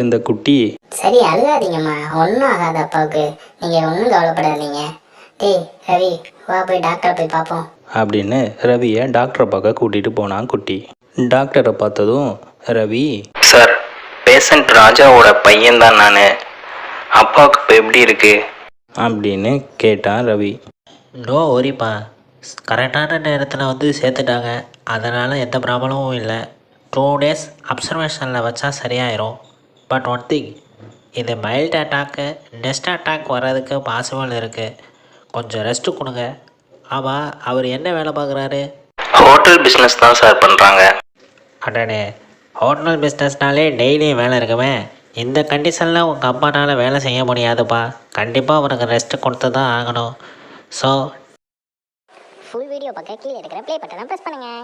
இந்த குட்டி, சரி அழுகாதீங்கம்மா, ஒன்றும் ஆகாது அப்பாவுக்கு, நீங்கள் ஒன்றும் கவலைப்படாதீங்க. டேய் ரவி, வா போய் டாக்டரை போய் பார்ப்போம் அப்படின்னு ரவியை டாக்டரை பார்க்க கூட்டிகிட்டு போனான் குட்டி. டாக்டரை பார்த்ததும் ரவி, சார், பேஷண்ட் ராஜாவோட பையன்தான் நான், அப்பாவுக்கு இப்போ எப்படி இருக்கு அப்படின்னு கேட்டான் ரவி. நோ ஒரிப்பா, கரெக்டான நேரத்தில் வந்து சேர்த்துட்டாங்க. அதனால் எந்த ப்ராப்ளமும் இல்லை. 2 days அப்சர்வேஷனில் வச்சா சரியாயிரும். பட் ஒன் திங், இது மைல்டு அட்டாக்கு, நெக்ஸ்ட் அட்டாக் வர்றதுக்கு பாசிபிள் இருக்குது. கொஞ்சம் ரெஸ்ட்டு கொடுங்க. ஆமாம், அவர் என்ன வேலை பார்க்குறாரு? ஹோட்டல் பிஸ்னஸ் தான் சார் பண்ணுறாங்க. அடனே, ஹோட்டல் பிஸ்னஸ்னாலே டெய்லியும் வேலை இருக்குமே. இந்த கண்டிஷனில் உங்கள் அப்பானால் வேலை செய்ய முடியாதுப்பா. கண்டிப்பாக அவருக்கு ரெஸ்ட்டு கொடுத்து தான் ஆகணும். ஸோ ஃபுல் வீடியோ பார்க்க கீழே இருக்கிற ப்ளே பட்டனை ப்ரெஸ் பண்ணுங்கள்.